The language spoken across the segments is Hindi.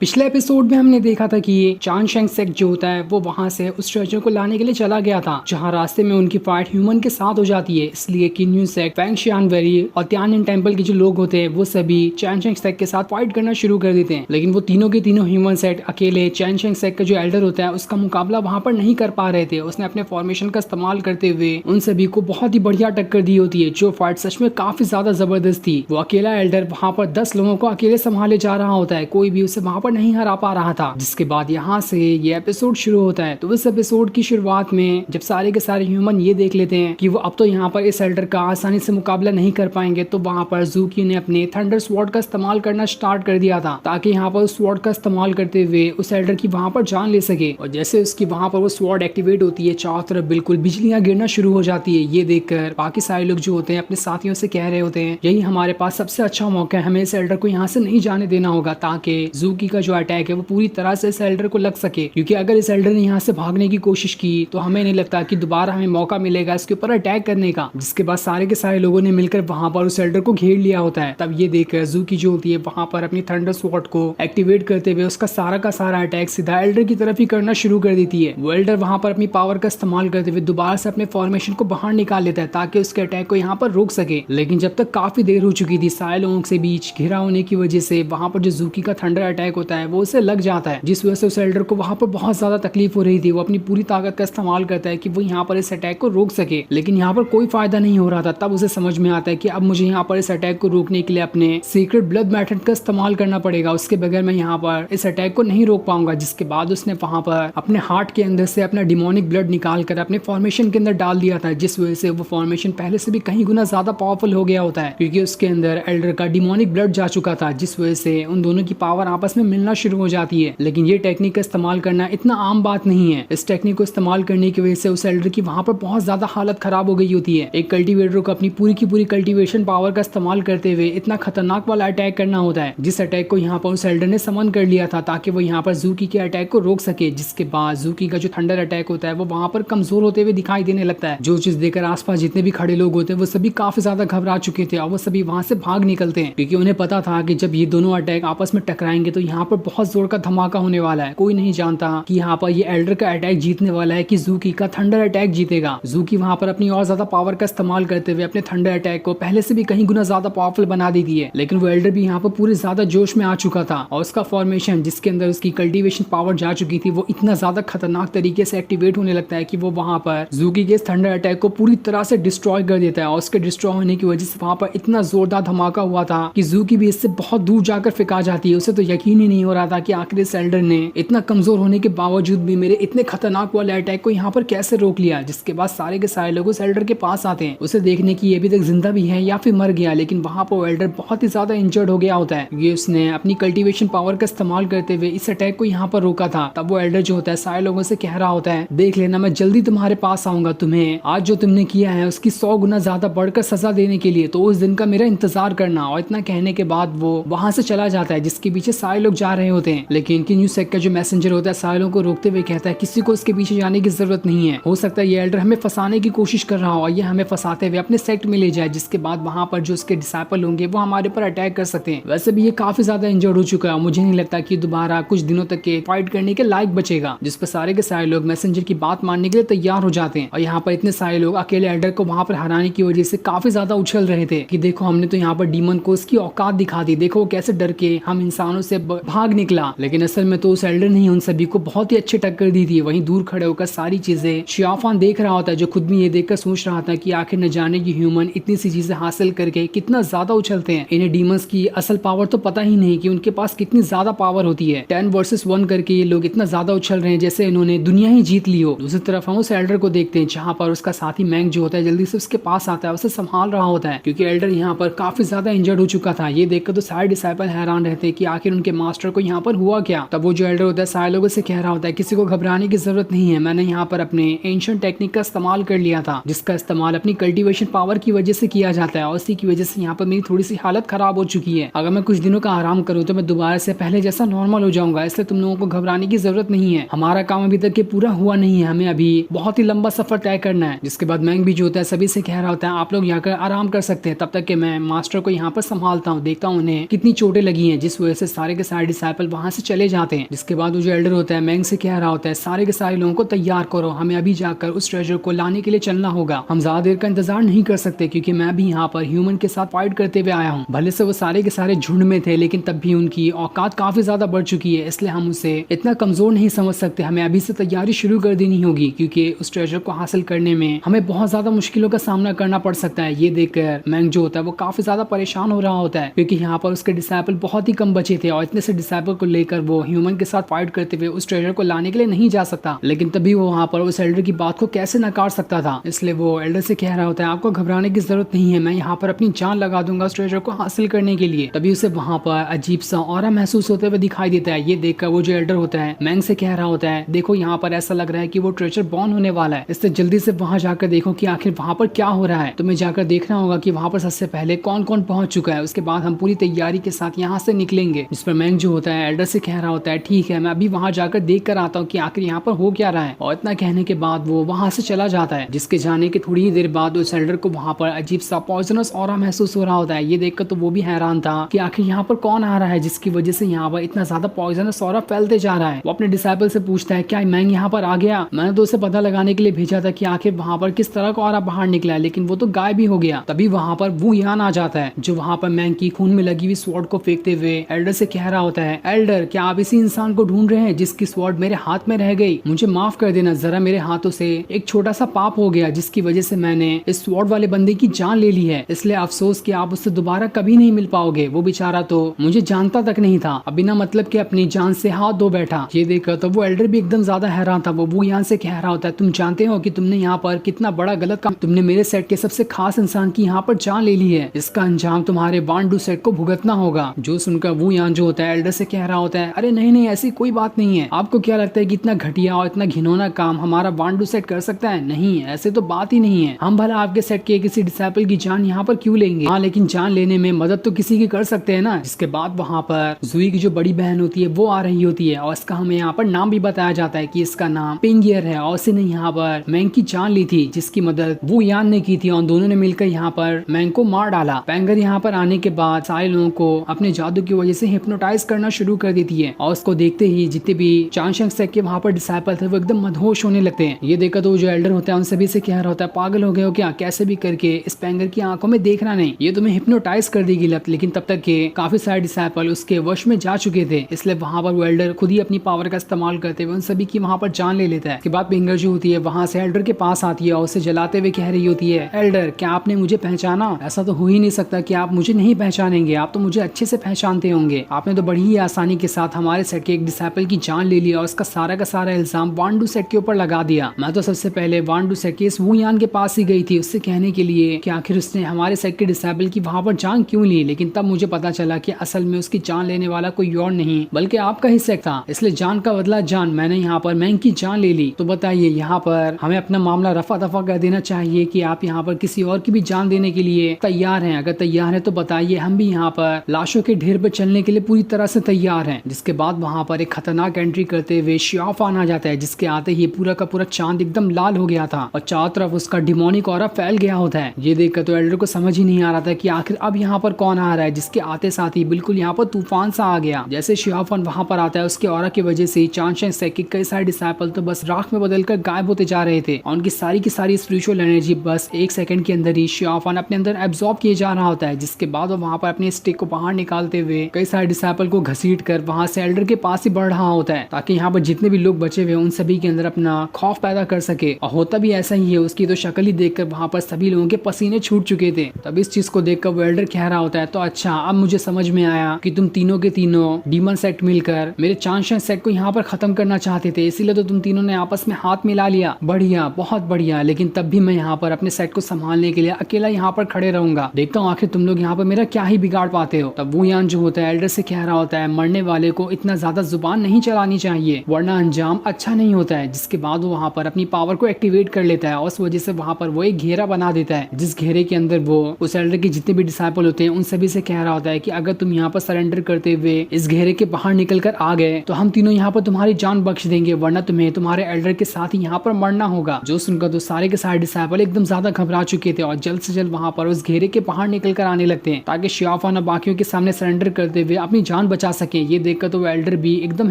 पिछले एपिसोड में हमने देखा था कि चान शेंग सेक जो होता है वो वहां से उस ट्रेजर को लाने के लिए चला गया था, जहां रास्ते में उनकी फाइट ह्यूमन के साथ हो जाती है। इसलिए किन यून सेक, फैंग शियानवेरी और त्यानिन टेंपल के जो लोग होते हैं वो सभी चान शेंग सेक के साथ फाइट करना शुरू कर देते हैं। लेकिन वो तीनों के तीनों ह्यूमन सेट अकेले चान शेंग सेक का जो एल्डर होता है उसका मुकाबला वहां पर नहीं कर पा रहे थे। उसने अपने फॉर्मेशन का इस्तेमाल करते हुए उन सभी को बहुत ही बढ़िया टक्कर दी होती है। जो फाइट सच में काफी ज्यादा जबरदस्त थी। वो अकेला एल्डर वहां पर 10 लोगों को अकेले संभाले जा रहा होता है, कोई भी उसे वहां पर नहीं हरा पा रहा था। जिसके बाद यहाँ से ये एपिसोड शुरू होता है। तो इस एपिसोड की शुरुआत में जब सारे के सारे ह्यूमन ये देख लेते हैं कि वो अब तो यहाँ पर इस एल्डर का आसानी से मुकाबला नहीं कर पाएंगे, तो वहां पर ज़ूकी ने अपने थंडर स्वॉर्ड का इस्तेमाल करना स्टार्ट कर दिया था, ताकि यहाँ पर उस स्वॉर्ड का इस्तेमाल करते हुए उस एल्डर की वहां पर जान ले सके। और जैसे उसकी वहां पर वो स्वॉर्ड एक्टिवेट होती है, चारों तरफ बिल्कुल बिजलियां गिरना शुरू हो जाती है। ये देखकर बाकी सारे लोग जो होते हैं अपने साथियों से कह रहे होते हैं यही हमारे पास सबसे अच्छा मौका है, हमें इस एल्डर को यहाँ से नहीं जाने देना होगा, ताकि ज़ूकी का जो अटैक है वो पूरी तरह से इस एल्डर को लग सके। क्योंकि अगर इस एल्डर ने यहाँ से भागने की कोशिश की तो हमें नहीं लगता कि दोबारा हमें मौका मिलेगा इसके ऊपर अटैक करने का। जिसके बाद सारे के सारे लोगों ने मिलकर वहां पर उस एल्डर को घेर लिया होता है। तब ये देखकर ज़ूकी जो होती है वहां पर अपनी थंडर स्वॉर्ड को एक्टिवेट करते हुए उसका सारा का सारा अटैक सीधा एल्डर की तरफ ही करना शुरू कर देती है। वो एल्डर वहां पर अपनी पावर का इस्तेमाल करते हुए दोबारा से अपने फॉर्मेशन को बाहर निकाल लेता है, ताकि उसके अटैक को यहाँ पर रोक सके। लेकिन जब तक काफी देर हो चुकी थी, सारे लोगों से बीच घिरा होने की वजह से वहां पर जो ज़ूकी का थंडर अटैक होता है वो उसे लग जाता है, जिस वजह से उस एल्डर को वहां पर बहुत ज्यादा तकलीफ हो रही थी। वो अपनी पूरी ताकत का इस्तेमाल करता है कि वो यहाँ पर इस अटैक को रोक सके, लेकिन यहाँ पर कोई फायदा नहीं हो रहा था। तब उसे समझ में आता है कि अब मुझे यहाँ पर इस अटैक को रोकने के लिए अपने सीक्रेट ब्लड मेथड का इस्तेमाल करना पड़ेगा, उसके बगैर मैं यहाँ पर इस अटैक को नहीं रोक पाऊंगा। जिसके बाद उसने वहां पर अपने हार्ट के अंदर से अपना डिमोनिक ब्लड निकाल कर अपने फॉर्मेशन के अंदर डाल दिया था, जिस वजह से वो फॉर्मेशन पहले से भी कहीं गुना ज्यादा पावरफुल हो गया होता है, क्योंकि उसके अंदर एल्डर का डिमोनिक ब्लड जा चुका था, जिस वजह से उन दोनों की पावर आपस में मिलना शुरू हो जाती है। लेकिन ये टेक्निक का इस्तेमाल करना इतना आम बात नहीं है। इस टेक्निक को इस्तेमाल करने की वजह से उस एल्डर की वहां पर बहुत ज्यादा हालत खराब हो गई होती है। एक कल्टीवेटर को अपनी पूरी की पूरी कल्टीवेशन पावर का इस्तेमाल करते हुए इतना खतरनाक वाला अटैक करना होता है, जिस अटैक को यहाँ पर उस एल्डर ने समन कर लिया था, ताकि वो यहाँ पर ज़ूकी के अटैक को रोक सके। जिसके बाद ज़ूकी का जो थंडर अटैक होता है वो वहां पर कमजोर होते हुए दिखाई देने लगता है। जो चीज देखकर आसपास जितने भी खड़े लोग होते हैं वो सभी काफी ज्यादा घबरा चुके थे और वो सभी वहां से भाग निकलते हैं, क्योंकि उन्हें पता था कि जब ये दोनों अटैक आपस में टकराएंगे तो यहाँ पर बहुत जोर का धमाका होने वाला है। कोई नहीं जानता कि यहाँ पर ये एल्डर का अटैक जीतने वाला है कि ज़ूकी का थंडर अटैक जीतेगा। ज़ूकी वहां पर अपनी और ज्यादा पावर का इस्तेमाल करते हुए अपने थंडर अटैक को पहले से भी कहीं गुना ज्यादा पावरफुल बना देती है। लेकिन वो एल्डर भी यहाँ पर पूरे ज्यादा जोश में आ चुका था और उसका फॉर्मेशन जिसके अंदर उसकी कल्टीवेशन पावर जा चुकी थी वो इतना ज्यादा खतरनाक तरीके से एक्टिवेट होने लगता है कि वो वहां पर ज़ूकी के थंडर अटैक को पूरी तरह से डिस्ट्रॉय कर देता है। और उसके डिस्ट्रॉय होने की वजह से वहां पर इतना जोरदार धमाका हुआ था कि ज़ूकी भी इससे बहुत दूर जाकर फेंका जाती है। उसे तो यकीन ही नहीं हो रहा था कि आखिर इस एल्डर ने इतना कमजोर होने के बावजूद भी मेरे इतने खतरनाक वाले अटैक को यहाँ पर कैसे रोक लिया। जिसके बाद सारे के सारे लोग उस एल्डर के पास आते हैं उसे देखने की ये अभी तक जिंदा भी है या फिर मर गया। लेकिन वहां पर एल्डर बहुत ही ज्यादा इंजर्ड हो गया होता है। ये उसने अपनी कल्टीवेशन पावर का इस्तेमाल करते हुए इस अटैक को यहाँ पर रोका था। तब वो एल्डर जो होता है सारे लोगों से कह रहा होता है, देख लेना मैं जल्दी तुम्हारे पास आऊंगा, तुम्हें आज जो तुमने किया है उसकी 100 गुना ज्यादा बढ़कर सजा देने के लिए, तो उस दिन का मेरा इंतजार करना। और इतना कहने के बाद वो वहां से चला जाता है, जिसके पीछे सारे लोग जा रहे होते हैं। लेकिन किन यू सेक का जो मैसेंजर होता है सारे लोगों को रोकते हुए कहता है किसी को इसके पीछे जाने की जरूरत नहीं है, हो सकता है ये एल्डर हमें फंसाने की कोशिश कर रहा हो और ये हमें फंसाते हुए अपने सेक्ट में ले जाए, जिसके बाद वहां पर जो उसके डिसाइपल होंगे वो हमारे ऊपर अटैक कर सकते हैं। वैसे भी ये काफी ज्यादा इंजर्ड हो चुका है, मुझे नहीं लगता कि दोबारा कुछ दिनों तक के फाइट करने के लायक बचेगा। जिस पर सारे के सारे लोग मैसेंजर की बात मानने के लिए तैयार हो जाते हैं। और यहाँ पर इतने सारे लोग अकेले एल्डर को वहां पर हराने की वजह से काफी ज्यादा उछल रहे थे कि देखो हमने तो यहाँ पर डीमन को उसकी औकात दिखा दी, देखो कैसे डर के हम इंसानों से भाग निकला। लेकिन असल में तो उस एल्डर ने उन सभी को बहुत ही अच्छी टक्कर दी थी। वहीं दूर खड़े होकर सारी चीजें शियाफान देख रहा होता है, जो खुद भी ये देखकर सोच रहा था कि आखिर न जाने की ह्यूमन इतनी सी चीजें हासिल करके कितना ज्यादा उछलते हैं। इन्हें डीमंस की असल पावर तो पता ही नहीं कि उनके पास कितनी ज्यादा पावर होती है। 10 वर्सेस 1 करके ये लोग इतना ज्यादा उछल रहे हैं जैसे इन्होंने दुनिया ही जीत ली हो। दूसरी तरफ हम उस एल्डर को देखते हैं जहाँ पर उसका साथी मैंग जो होता है जल्दी से उसके पास आता है, उसे संभाल रहा होता है, क्योंकि एल्डर यहाँ पर काफी ज्यादा इंजर्ड हो चुका था। ये देखकर तो सारे डिसाइपल हैरान रहते हैं कि आखिर उनके मास्टर को यहाँ पर हुआ क्या। तब वो जो एल्डर होता है सारे लोगों से कह रहा होता है किसी को घबराने की जरूरत नहीं है, मैंने यहाँ पर अपने एंशिएंट टेक्निक का इस्तेमाल कर लिया था, जिसका इस्तेमाल अपनी कल्टीवेशन पावर की वजह से किया जाता है और उसी की वजह से यहाँ पर मेरी थोड़ी सी हालत खराब हो चुकी है। अगर मैं कुछ दिनों का आराम करूँ तो मैं दोबारा से पहले जैसा नॉर्मल हो जाऊंगा, इसलिए तुम लोगों को घबराने की जरूरत नहीं है। हमारा काम अभी तक पूरा हुआ नहीं है, हमें अभी बहुत ही लंबा सफर तय करना है। जिसके बाद मैंग भी जो होता है सभी से कह रहा होता है आप लोग यहाँ कर आराम कर सकते हैं, तब तक कि मैं मास्टर को यहाँ पर संभालता हूँ, देखता हूँ उन्हें कितनी चोटें लगी हैं। जिस वजह से सारे के सारे डिसाइपल वहां से चले जाते हैं। जिसके बाद वो जो एल्डर होता है मैंग से कह रहा होता है सारे के सारे लोगों को तैयार करो, हमें अभी जाकर उस ट्रेजर को लाने के लिए चलना होगा। हम ज्यादा देर का इंतजार नहीं कर सकते क्योंकि मैं भी यहाँ पर ह्यूमन के साथ फाइट करते हुए आया हूँ। भले से वो सारे के सारे झुंड में थे लेकिन तब भी उनकी औकात काफी ज्यादा बढ़ चुकी है, इसलिए हम उसे इतना कमजोर नहीं समझ सकते। हमें अभी से तैयारी शुरू कर देनी होगी क्योंकि उस ट्रेजर को हासिल करने में हमें बहुत ज्यादा मुश्किलों का सामना करना पड़ सकता है। ये देखकर मैंग जो होता है वो काफी ज्यादा परेशान हो रहा होता है क्योंकि यहाँ पर उसके डिसाइपल बहुत ही कम बचे थे और इतने से डिसाइपल को लेकर वो ह्यूमन के साथ फाइट करते हुए उस ट्रेजर को लाने के लिए नहीं जा सकता। लेकिन तभी वो वहाँ पर उस एल्डर की बात को कैसे नकार सकता था, इसलिए वो एल्डर से कह रहा होता है आपको घबराने की जरूरत नहीं है, मैं यहाँ पर अपनी जान लगा दूंगा उस ट्रेजर को हासिल करने के लिए। तभी उसे वहाँ पर अजीब सा ऑरा महसूस होते हुए दिखाई देता है। ये देखकर वो जो एल्डर होता है मैंग से कह रहा होता है देखो यहाँ पर ऐसा लग रहा है कि वो ट्रेजर बॉर्न होने वाला है, इससे जल्दी से वहाँ जाकर देखो कि आखिर वहाँ पर क्या हो रहा है। तुम्हें जाकर देखना होगा कि वहाँ पर सबसे पहले कौन कौन पहुंच चुका है, उसके बाद हम पूरी तैयारी के साथ यहाँ से निकलेंगे। जिस पर मैंग जो होता है एल्डर से कह रहा होता है ठीक है मैं अभी वहाँ जाकर देख कर आता हूँ कि आखिर यहाँ पर हो क्या रहा है। और इतना कहने के बाद वो वहाँ से चला जाता है। जिसके जाने के थोड़ी ही देर बाद उस एल्डर को वहाँ पर अजीब सा पॉइजनस ऑरा महसूस हो रहा होता है। ये देखकर तो वो भी हैरान था कि आखिर यहाँ पर कौन आ रहा है जिसकी वजह से यहाँ पर इतना ज्यादा पॉइजनस ऑरा फैलते जा रहा है। वो अपने डिसाइपल से पूछता है क्या मैंग यहाँ पर आ गया, मैंने तो उसे पता लगाने के लिए भेजा था कि आखिर वहाँ पर किस तरह का ऑरा बाहर निकला है, लेकिन वो तो गायब ही हो गया। तभी वहाँ पर वू यान आ जाता है जो वहाँ पर मैंग की खून में लगी हुई स्वॉर्ड को फेंकते हुए एल्डर से कह रहा होता है एल्डर क्या आप इसी इंसान को ढूंढ रहे हैं जिसकी स्वॉर्ड मेरे हाथ में रह गई, मुझे माफ कर देना, जरा मेरे हाथों से एक छोटा सा पाप हो गया जिसकी वजह से मैंने इस स्वॉर्ड वाले बंदे की जान ले ली है, इसलिए अफसोस कि आप उससे दोबारा कभी नहीं मिल पाओगे। वो बेचारा तो मुझे जानता तक नहीं था, अब बिना मतलब के अपनी जान से हाथ धो बैठा। ये देखकर तो वो एल्डर भी एकदम ज्यादा हैरान था। वो यहाँ से कह रहा होता है तुम जानते हो कि तुमने यहाँ पर कितना बड़ा गलत काम, तुमने मेरे सेट के सबसे खास इंसान की यहाँ पर जान ले ली है, इसका अंजाम तुम्हारे वांडू सेट को भुगतना होगा। जो सुनकर वो यहाँ जो होता है एल्डर से कह रहा होता है अरे नहीं नहीं ऐसी कोई बात नहीं है, आपको क्या लगता है कि इतना घटिया और इतना घिनौना काम हमारा वांडू सेट कर सकता है, नहीं ऐसे तो बात ही नहीं है, हम भला आपके सेट के किसी डिसाइपल की जान यहाँ पर क्यों लेंगे, हाँ लेकिन जान लेने में मदद तो किसी की कर सकते हैं ना। इसके बाद वहाँ पर जुई की जो बड़ी बहन होती है वो आ रही होती है और इसका हमें यहाँ पर नाम भी बताया जाता है कि इसका नाम पिंगियर है और उसने यहाँ पर मैंग की जान ली थी जिसकी मदद वो यान ने की थी और दोनों ने मिलकर यहाँ पर मैंग को मार डाला। पेंगर यहाँ पर आने के बाद सारे लोगों को अपने जादू की वजह से हिप्नोटाइज करना शुरू कर देती है और उसको देखते ही जितने भी चांशंग सेक के वहाँ पर डिसाइपल थे वो एकदम मदहोश होने लगते हैं। ये देखकर तो जो एल्डर होता है उन सभी से कह रहा होता है पागल हो गए हो क्या, कैसे भी करके इस पेंगर की आंखों में देखना नहीं, ये तुम्हें हिप्नोटाइज कर देगी लत। लेकिन तब तक के काफी सारे डिसाइपल उसके वश में जा चुके थे, इसलिए वहाँ पर वो एल्डर खुद ही अपनी पावर का इस्तेमाल करते हुए उन सभी की वहाँ पर जान ले लेता है। उसके बाद पेंगर जो होती है वहाँ से एल्डर के पास आती है और उसे जलाते हुए कह रही होती है एल्डर क्या आपने मुझे पहचाना, ऐसा तो हो ही नहीं सकता कि आप मुझे नहीं पहचानेंगे, आप तो मुझे अच्छे से पहचानते होंगे, आपने तो बड़ी ही आसानी के साथ हमारे सेट के एक डिसाइपल की जान ले लिया और उसका सारा का सारा इल्जाम वांडू सेट के ऊपर लगा दिया। मैं तो सबसे पहले वांडू सेट के इस वू यान के पास ही गई थी उससे कहने के लिए कि आखिर उसने हमारे सेट के डिसाइपल की वहाँ पर जान क्यों ली, लेकिन तब मुझे पता चला कि असल में उसकी जान लेने वाला कोई और नहीं बल्कि आपका ही सेट था, इसलिए जान का बदला जान, मैंने यहाँ पर मैंग की जान ले ली। तो बताइए यहाँ पर हमें अपना मामला रफा दफा कर देना चाहिए कि आप यहाँ पर किसी और की भी जान देने के लिए तैयार हैं, अगर तैयार है तो बताइए, हम भी यहाँ पर लाशों के ढेर पर चलने के लिए पूरी तरह से तैयार हैं। जिसके बाद वहाँ पर एक खतरनाक एंट्री करते हुए शियाफान आ जाता है जिसके आते ही पूरा का पूरा चांद एकदम लाल हो गया था और चारों तरफ उसका डिमोनिक ऑरा फैल गया होता है। ये देखकर तो एल्डर को समझ ही नहीं आ रहा था कि आखिर अब यहाँ पर कौन आ रहा है, जिसके आते साथ ही बिल्कुल यहाँ पर तूफान सा आ गया। जैसे शियाफान वहाँ पर आता है उसके ऑरा की वजह से चांशंग सेक के कई सारे डिसाइपल तो बस राख में बदलकर गायब होते जा रहे थे और उनकी सारी की सारी स्पिरिचुअल एनर्जी बस एक सेकंड के अंदर ही शियाफान अपने अंदर एब्जॉर्ब किए जा रहा होता है। जिसके बाद वो वहाँ पर अपने स्टिक को बाहर निकालते हुए कई सारे डिसाइपल को घसीट कर वहाँ से एल्डर के पास ही बढ़ रहा होता है ताकि यहाँ पर जितने भी लोग बचे हुए उन सभी के अंदर अपना खौफ पैदा कर सके। और होता भी ऐसा ही है, उसकी तो शक्ल ही देखकर वहाँ पर सभी लोगों के पसीने छूट चुके थे। तब इस चीज को देखकर वो एल्डर कह रहा होता है तो अच्छा अब मुझे समझ में आया कि तुम तीनों के तीनों डीमन सेट मिलकर मेरे चांशंग सेट को यहाँ पर खत्म करना चाहते थे, इसीलिए तो तुम तीनों ने आपस में हाथ मिला लिया। बढ़िया, बहुत बढ़िया, लेकिन तब भी मैं यहाँ पर अपने सेट को संभालने के लिए अकेला यहाँ पर खड़े रहूंगा, देखता हूँ आखिर तुम लोग यहाँ पर मेरा क्या ही बिगाड़ पाते हो। तब वो यान जो होता है एल्डर से कह रहा होता है मरने वाले को इतना ज्यादा जुबान नहीं चलानी चाहिए वरना अंजाम अच्छा नहीं होता है। जिसके बाद वो वहाँ पर अपनी पावर को एक्टिवेट कर लेता है और उस वजह से वहाँ पर वो एक घेरा बना देता है जिस घेरे के अंदर वो उस एल्डर के जितने भी डिसाइपल होते हैं उन सभी से कह रहा होता है कि अगर तुम यहाँ पर सरेंडर करते हुए इस घेरे के बाहर निकल कर आ गए तो हम तीनों यहाँ पर तुम्हारी जान बख्श देंगे, वरना तुम्हें तुम्हारे एल्डर के साथ ही यहाँ पर मरना होगा। जो सुनकर तो सारे के सारे डिसाइपल एकदम ज्यादा घबरा चुके थे और जल्द से जल्द वहाँ पर उस घेरे के बाहर निकल कर आने लगते हैं ताकि शियाफान और बाकियों के सामने सरेंडर करते हुए अपनी जान बचा सके। ये देखकर तो वो एल्डर भी एकदम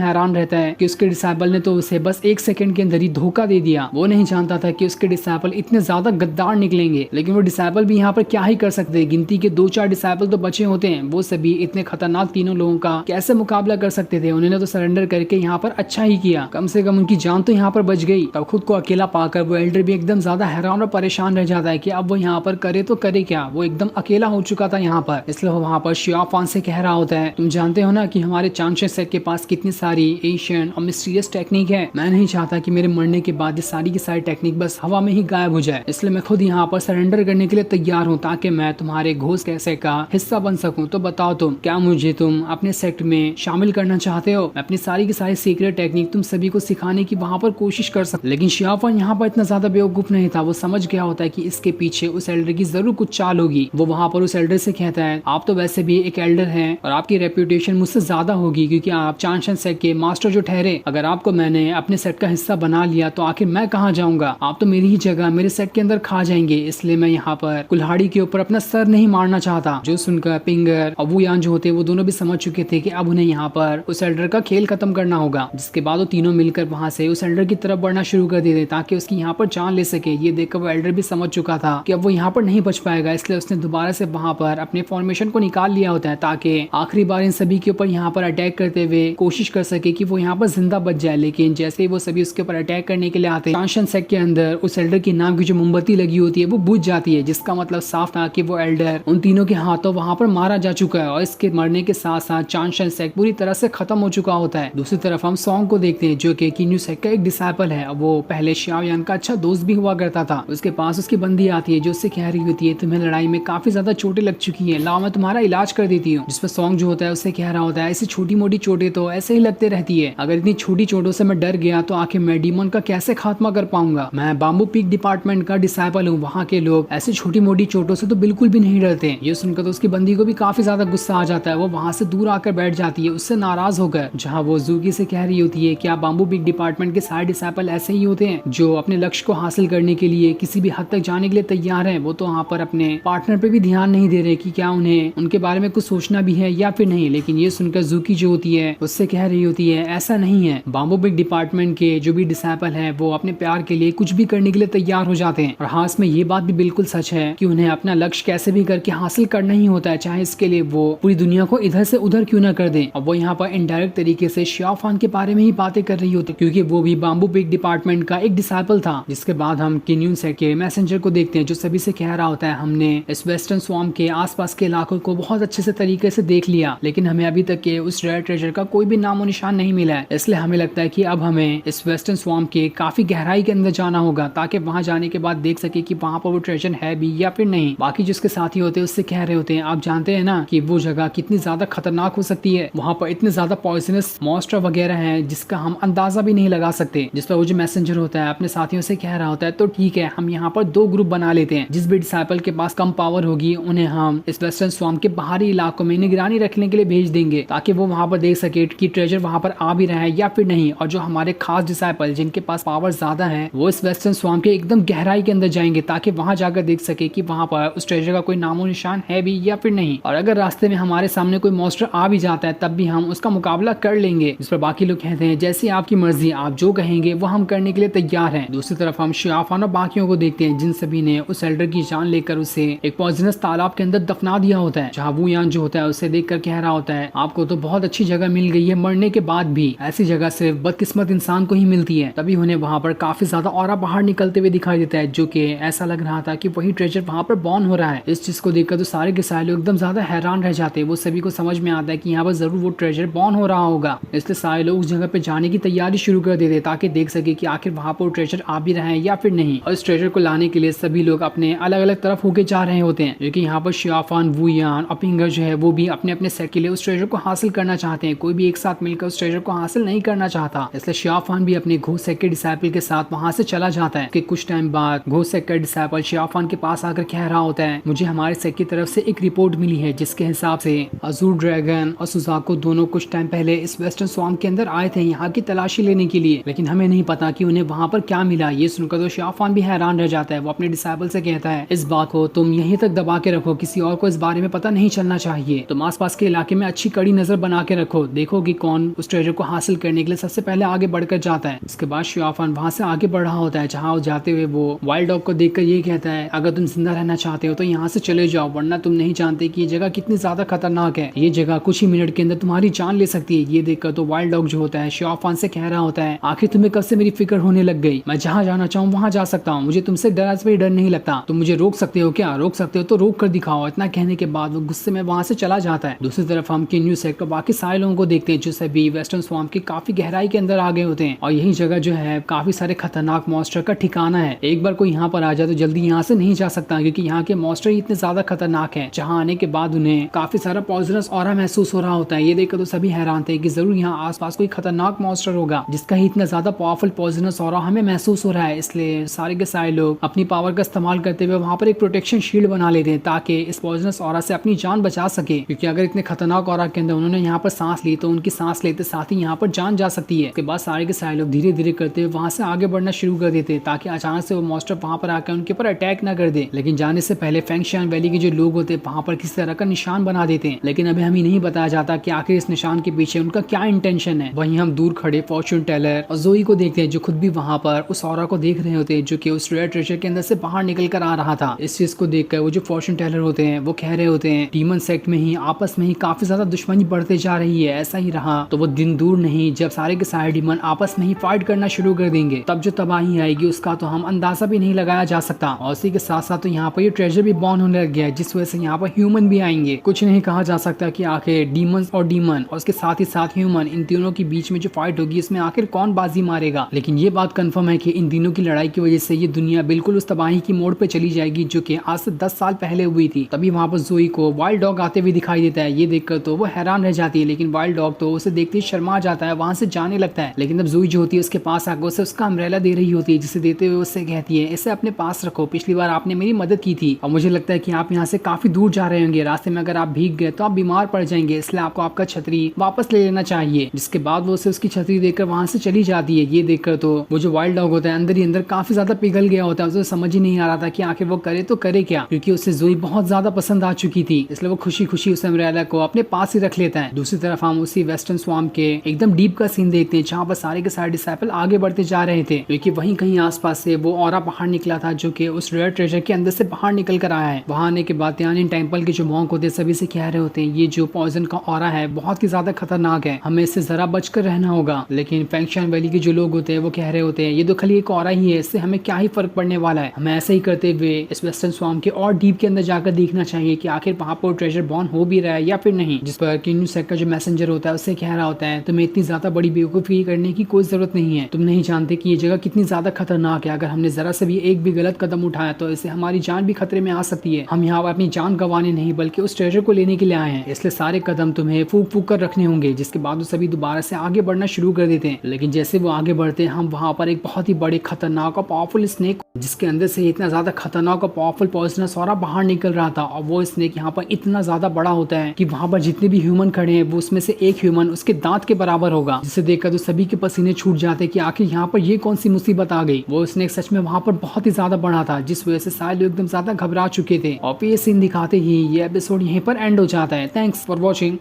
हैरान रहता है कि उसके डिसाइपल ने तो उसे बस 1 सेकंड के अंदर ही धोखा दे दिया। वो नहीं जानता था कि उसके डिसाइपल इतने ज्यादा गद्दार निकलेंगे, लेकिन वो डिसाइपल भी यहाँ पर क्या ही कर सकते। गिनती के 2-4 डिसाइपल तो बचे होते हैं, वो सभी इतने खतरनाक तीनों लोगों का कैसे मुकाबला कर सकते थे। उन्होंने तो सरेंडर करके यहाँ पर अच्छा ही किया, कम से कम उनकी जान तो यहाँ पर बच गई। तब खुद को अकेला पाकर वो एल्डर भी एकदम ज्यादा हैरान और परेशान रह जाता है कि अब वो यहाँ पर करे तो करे क्या। वो एकदम अकेला हो चुका था यहाँ पर, इसलिए वो वहाँ पर शिया फान से कह रहा होता है, तुम जानते हो ना कि हमारे चांशेन सेक के पास कितनी सारी एशियन और मिस्टीरियस टेक्निक है। मैं नहीं चाहता कि मेरे मरने के बाद ये सारी की सारी टेक्निक बस हवा में ही गायब हो जाए, इसलिए मैं खुद यहाँ पर सरेंडर करने के लिए तैयार हूँ ताकि मैं तुम्हारे घोष कैसे का हिस्सा बन सकूँ। तो बताओ तुम, क्या मुझे तुम अपने सेक्ट में शामिल करना चाहते हो? मैं अपनी सारी की सारी सीक्रेट टेक्निक तुम सभी को सिखाने की वहाँ पर कोशिश कर सकता। लेकिन शिया फान यहाँ पर इतना ज्यादा बेवकूफ नहीं था, वो समझ गया होता है कि इसके पीछे उस एल्डर की जरूर कुछ चाल होगी। वो वहाँ पर उस एल्डर से कहता है, आप तो वैसे भी एक एल्डर हैं और आपकी रेप्यूटेशन मुझसे ज्यादा होगी क्योंकि आप चांशन सेट के मास्टर जो ठहरे। अगर आपको मैंने अपने सेट का हिस्सा बना लिया तो आखिर मैं कहाँ जाऊंगा? आप तो मेरी ही जगह मेरे सेट के अंदर खा जाएंगे, इसलिए मैं यहाँ पर कुल्हाड़ी के ऊपर अपना सर नहीं मारना चाहता। जो सुनकर पिंगर और वुयान जो होते वो दोनों भी समझ चुके थे कि अब उन्हें यहाँ पर उस एल्डर का खेल खत्म करना होगा। जिसके बाद वो तीनों मिलकर वहाँ से उस एल्डर की तरफ बढ़ना शुरू कर देते ताकि उसकी यहाँ पर जान ले सके। ये देखकर वो एल्डर भी समझ चुका था कि अब वो यहाँ पर नहीं बच पाएगा, इसलिए उसने दोबारा से वहाँ पर अपने फॉर्मेशन को निकाल लिया होता है ताकि आखिरी बार इन सभी के ऊपर यहाँ पर अटैक करते हुए कोशिश कर सके कि वो यहाँ पर जिंदा बच जाए। लेकिन जैसे ही वो सभी उसके ऊपर अटैक करने के लिए आते, चांशन सेक के अंदर उस एल्डर के नाम की जो मोमबत्ती लगी होती है वो बुझ जाती है, जिसका मतलब साफ था कि वो एल्डर उन तीनों के हाथों वहाँ पर मारा जा चुका है और इसके मरने के साथ साथ चांशन सेक पूरी तरह से खत्म हो चुका होता है। दूसरी तरफ हम सॉन्ग को देखते हैं जो कि किन्यू सेक का एक डिसाइपल है। वो पहले शियाओ यान का अच्छा दोस्त भी हुआ करता था। उसके पास उसकी बंदी आती है जो उससे कह रही होती है, तुम्हें लड़ाई में काफी ज्यादा चोटें लग चुकी है, लाओ मैं तुम्हारा इलाज कर देती हूँ। जिस पर सॉन्ग जो होता है उससे कह रहा होता है, ऐसी छोटी मोटी चोटें तो ऐसे ही लगते रहती है, अगर इतनी छोटी चोटों से मैं डर गया तो आखिर मैं डीमन का कैसे खात्मा कर पाऊंगा? मैं बाम्बू पीक डिपार्टमेंट का डिसाइपल हूँ, वहाँ के लोग ऐसी छोटी मोटी चोटों से तो बिल्कुल भी नहीं डरते। ये सुनकर तो उसकी बंदी को भी काफी ज्यादा गुस्सा आ जाता है। वो वहाँ से दूर आकर बैठ जाती है उससे नाराज होकर, जहाँ वो जूगी से कह रही होती है, क्या बाम्बू पीक डिपार्टमेंट के सारे डिसाइपल ऐसे ही होते हैं जो अपने लक्ष्य को हासिल करने के लिए किसी भी हद तक जाने के लिए तैयार है? वो तो वहाँ पर अपने पार्टनर पे भी ध्यान नहीं दे रहे कि क्या उन्हें उनके बारे में कुछ सोचना भी है या फिर नहीं। लेकिन ये सुनकर जूकी जो होती है उससे कह रही होती है, ऐसा नहीं है, बाम्बू पीक डिपार्टमेंट के जो भी डिसाइपल है वो अपने प्यार के लिए कुछ भी करने के लिए तैयार हो जाते हैं। और हाँ, इसमें ये बात भी बिल्कुल सच है कि उन्हें अपना लक्ष्य कैसे भी करके हासिल करना ही होता है, चाहे इसके लिए वो पूरी दुनिया को इधर से उधर क्यों ना कर दें। अब वो यहाँ पर इनडायरेक्ट तरीके से शिया फान के बारे में ही बातें कर रही होती क्योंकि वो भी बाम्बू पीक डिपार्टमेंट का एक डिसाइपल था। जिसके बाद हम किन्यून सेक के मैसेंजर को देखते हैं जो सभी से कह रहा होता है, हमने इस वेस्टर्न स्वॉर्म के आसपास के इलाकों को बहुत अच्छे से तरीके से देख लिया, लेकिन हमें अभी तक के उस रेयर ट्रेजर का कोई भी नामो निशान नहीं मिला है। इसलिए हमें लगता है कि अब हमें इस वेस्टर्न स्वॉर्म के काफी गहराई के अंदर जाना होगा ताकि वहां जाने के बाद देख सके कि वहां पर वो ट्रेजर है भी या फिर नहीं। बाकी जिसके साथी होते हैं उससे कह रहे होते हैं, आप जानते हैं ना कि वो जगह कितनी ज्यादा खतरनाक हो सकती है, वहां पर इतने ज्यादा पॉइजनस मॉन्स्टर वगैरह हैं जिसका हम अंदाजा भी नहीं लगा सकते। जिस पर वो जो मैसेंजर होता है अपने साथियों से कह रहा होता है, तो ठीक है, हम यहाँ पर 2 ग्रुप बना लेते हैं, जिस भी डिसाइपल के पास कम पावर होगी उन्हें हम इस वेस्टर्न स्वॉर्म के बाहरी इलाकों में निगरानी रखने के लिए भेज देंगे ताकि वो वहां पर देख सके कि ट्रेजर वहां पर आ भी रहा है या फिर नहीं। और जो हमारे खास डिसाइपल जिनके पास पावर ज्यादा है वो इस वेस्टर्न स्वॉर्म के एकदम गहराई के अंदर जाएंगे ताकि वहां जाकर देख सके कि वहां पर उस ट्रेजर का कोई नामो निशान है भी या फिर नहीं। और अगर रास्ते में हमारे सामने कोई मॉन्स्टर आ भी जाता है तब भी हम उसका मुकाबला कर लेंगे। इस पर बाकी लोग कहते हैं, जैसी आपकी मर्जी, आप जो कहेंगे वो हम करने के लिए तैयार हैं। दूसरी तरफ हम शिया फान और बाकियों को देखते हैं जिन सभी ने उस एल्डर की जान लेकर उसे एक पॉइजनस तालाब के अंदर दफना दिया होता है, जहाँ वुयान जो होता है उसे देखकर कह रहा होता है, आपको तो बहुत अच्छी जगह मिल गई है, मरने के बाद भी ऐसी जगह सिर्फ बदकिस्मत इंसान को ही मिलती है। तभी उन्हें वहाँ पर काफी ज्यादा ऑरा बाहर निकलते हुए दिखाई देता है, जो कि ऐसा लग रहा था कि वही ट्रेजर वहाँ पर बॉर्न हो रहा है। इस चीज को देखकर तो सारे के सारे लोग एकदम ज्यादा हैरान रह जाते हैं। वो सभी को समझ में आता है कि यहाँ पर जरूर वो ट्रेजर बॉर्न हो रहा होगा, इसलिए सारे लोग उस जगह पे जाने की तैयारी शुरू कर देते ताकि देख सके कि आखिर वहाँ पर ट्रेजर आ भी रहा है या फिर नहीं। और इस ट्रेजर को लाने के लिए सभी लोग अपने अलग अलग तरफ होके जा रहे होते हैं, क्योंकि यहाँ पर शिया फान, वुयान और पिंगर जो है वो भी अपने अपने सेट के लिए उस ट्रेजर को हासिल करना चाहते हैं। कोई भी एक साथ मिलकर उस ट्रेजर को हासिल नहीं करना चाहता, इसलिए शिया फान भी अपने घोस्ट सेट के डिसाइपल के साथ वहाँ से चला जाता है। कि कुछ टाइम बाद घोस्ट सेट का डिसाइपल शिया फान के पास आकर कह रहा होता है, मुझे हमारे सेट की तरफ से एक रिपोर्ट मिली है जिसके हिसाब से अजूर ड्रैगन और सुजाको दोनों कुछ टाइम पहले इस वेस्टर्न स्वॉर्म के अंदर आए थे यहाँ की तलाशी लेने के लिए, लेकिन हमें नहीं पता कि उन्हें वहाँ पर क्या मिला। ये सुनकर तो शिया फान भी हैरान रह जाता है। वो अपने डिसाइपल से कहता है, इस बात को तुम यहीं तक दबा के रखो, किसी और को इस बारे में पता नहीं चलना चाहिए। तुम आसपास के इलाके में अच्छी कड़ी नजर बना के रखो, देखो कि कौन उस ट्रेजर को हासिल करने के लिए सबसे पहले आगे बढ़कर जाता है। इसके बाद शियाफान वहां से आगे बढ़ रहा होता है, जहाँ जाते हुए वो वाइल्ड डॉग को देखकर ये कहता है, अगर तुम जिंदा रहना चाहते हो तो यहाँ से चले जाओ, वरना तुम नहीं जानते कि ये जगह कितनी ज्यादा खतरनाक है। ये जगह कुछ ही मिनट के अंदर तुम्हारी जान ले सकती है। ये देखकर तो वाइल्ड डॉग जो होता है शियाफान से कह रहा होता है, आखिर तुम्हें कब से मेरी फिक्र होने लग गई, मैं जहाँ जाना चाहूँ वहां जा सकता हूँ, मुझे तुमसे डर नहीं लगता, तुम मुझे रोक सकते हो क्या? रोक सकते हो तो रोक कर दिखाओ। इतना कहने के बाद वो गुस्से में वहां से चला जाता है। दूसरी तरफ हम न्यू सेक्टर बाकी सारे लोगों को देखते हैं जो सभी वेस्टर्न स्वाम्प की काफी गहराई के अंदर आ गए होते हैं, और यही जगह जो है काफी सारे खतरनाक मॉन्स्टर का ठिकाना है। एक बार कोई यहाँ पर आ जाए तो जल्दी यहाँ से नहीं जा सकता, क्योंकि यहाँ के मॉन्स्टर ही इतने ज्यादा खतरनाक है। जहाँ आने के बाद उन्हें काफी सारा पॉइजनस ऑरा महसूस हो रहा होता है। ये देखकर तो सभी हैरान थे कि जरूर यहाँ आसपास कोई खतरनाक मॉन्स्टर होगा जिसका ही इतना ज्यादा पावरफुल पॉइजनस ऑरा हमें महसूस हो रहा है। इसलिए सारे के सारे लोग अपनी पावर का इस्तेमाल करते हुए वहां पर एक प्रोटेक्शन शील्ड बना लेते हैं, ताकि इस पॉइजनस ऑरा से अपनी जान बचा सके, क्योंकि अगर इतने खतरनाक ऑरा के अंदर उन्होंने यहाँ पर सांस ली तो उनकी सांस लेते साथ ही यहाँ पर जान जा सकती है। उसके बाद सारे के सारे लोग धीरे धीरे करते हुए वहां से आगे बढ़ना शुरू कर देते हैं, ताकि अचानक से वो मॉन्स्टर वहां पर आकर उनके ऊपर अटैक ना कर दे। लेकिन जाने से पहले फेंगशियान वैली के जो लोग होते हैं वहां पर किसी तरह का निशान बना देते हैं, लेकिन अभी हमें नहीं बताया जाता कि आखिर इस निशान के पीछे उनका क्या इंटेंशन है। वहीं हम दूर खड़े फॉर्चून टेलर और जोई को देखते हैं, जो खुद भी वहां पर उस ऑरा को देख रहे होते हैं, जो कि उस रेयर ट्रेजर के अंदर से बाहर निकल कर आ रहा था। इस चीज को देखकर वो जो फॉर्चून टेलर होते हैं वो कह रहे होते हैं, डीमन सेक्ट में ही आपस में ही काफी ज्यादा दुश्मनी बढ़ते जा रही है, ऐसा ही रहा तो वो दिन दूर नहीं जब सारे के सारे डीमन आपस में ही फाइट करना शुरू कर देंगे, तब जो तबाही आएगी उसका तो हम अंदाजा भी नहीं लगाया जा सकता। और इसी के साथ साथ तो यहाँ पर ये ट्रेजर भी बॉर्न होने लग गया है, जिस वजह से यहाँ पर ह्यूमन भी आएंगे। कुछ नहीं कहा जा सकता कि आखिर डीमन और डीमन और उसके साथ ही साथ ह्यूमन, इन तीनों के बीच में जो फाइट होगी इसमें आखिर कौन बाजी मारेगा। लेकिन ये बात कंफर्म है कि इन तीनों की लड़ाई की वजह से ये दुनिया बिल्कुल उस तबाही की मोड़ पे चली जाएगी, जो कि आज से 10 साल पहले हुई थी। तभी वहां पर जोई को वाइल्ड डॉग आते हुए दिखाई देता है। ये देखकर तो वो हैरान रह जाती है, लेकिन वाइल्ड डॉग तो उसे देखते ही शर्मा जाता है, वहां से जाने लगता है। लेकिन अब जोई जो होती है उसके पास आकर उसे उसका अम्ब्रेला दे रही होती है, जिसे देते हुए उससे कहती है, इसे अपने पास रखो, पिछली बार आपने मेरी मदद की थी और मुझे लगता है कि आप यहाँ से काफी दूर जा रहे होंगे, रास्ते में अगर आप भीग गए तो आप बीमार पड़ जाएंगे, इसलिए आपको आपका छतरी वापस ले लेना चाहिए। जिसके बाद वो उसे उसकी छतरी देकर वहां से चली जाती है। ये देखकर तो वो जो वाइल्ड डॉग होता है अंदर ही अंदर काफी ज्यादा पिघल गया होता है, उसे समझ ही नहीं आ रहा था कि आखिर वो करे तो करे क्या, क्योंकि उसे जोई बहुत ज्यादा पसंद आ चुकी थी। इसलिए वो खुशी खुशी उस अम्ब्रेला को अपने पास ही रख लेता है। दूसरी तरफ हम उसी वेस्टर्न स्वाम्प के एकदम डीप का सीन देखते हैं, जहाँ पर सारे के सारे डिसाइपल आगे बढ़ते जा रहे थे, क्योंकि वहीं कहीं आसपास से वो ऑरा बाहर निकला था, जो कि उस रेयर ट्रेजर के अंदर से बाहर निकल कर आया है। वहां आने के बाद त्यानिन टेंपल के जो मॉन्क होते हैं सभी से कह रहे होते हैं, ये जो पॉइजन का ऑरा है बहुत ही ज्यादा खतरनाक है, हमें इससे जरा बचकर रहना होगा। लेकिन फेंगशियान वैली के जो लोग होते हैं वो कह रहे होते हैं, ये तो खाली एक ऑरा ही है, इससे हमें क्या ही फर्क पड़ने वाला है, हमें ऐसे ही करते हुए इस वेस्टर्न स्वाम्प के और डीप के अंदर जाकर देखना चाहिए कि आखिर वहां पर ट्रेजर बॉर्न हो भी रहा है या फिर नहीं। जिस पर न्यू सेक्टर का जो मैसेंजर होता है उससे कह रहा होता है, तुम्हें इतनी ज्यादा बड़ी बेवकूफी करने की कोई जरूरत नहीं है, तुम नहीं जानते कि ये जगह कितनी ज्यादा खतरनाक है, अगर हमने जरा से भी एक भी गलत कदम उठाया तो इससे हमारी जान भी खतरे में आ सकती है। हम यहाँ पर अपनी जान गंवाने नहीं बल्कि उस ट्रेजर को लेने के लिए आए हैं, इसलिए सारे कदम तुम्हें फूक फूक कर रखने होंगे। जिसके बाद वो सभी दोबारा से आगे बढ़ना शुरू कर देते हैं। लेकिन जैसे वो आगे बढ़ते हैं हम वहाँ पर एक बहुत ही बड़े खतरनाक और पावरफुल स्नेक, जिसके अंदर से इतना ज्यादा खतरनाक और पावरफुल पॉइजनस ऑरा बाहर निकल रहा था, और वो स्नेक यहाँ पर इतना ज्यादा बड़ा होता है कि वहाँ पर जितने भी ह्यूमन खड़े हैं वो उसमें से एक ह्यूमन उसके दांत के बराबर होगा, जिसे देखकर तो सभी के पसीने छूट जाते कि आखिर यहाँ पर ये कौन सी मुसीबत आ गई। वो स्नेक सच में वहाँ पर बहुत ही ज्यादा बड़ा था, जिस वजह से सारे लोग एकदम ज्यादा घबरा चुके थे। और ये सीन दिखाते ही ये एपिसोड यहीं पर एंड हो जाता है। Thanks for watching.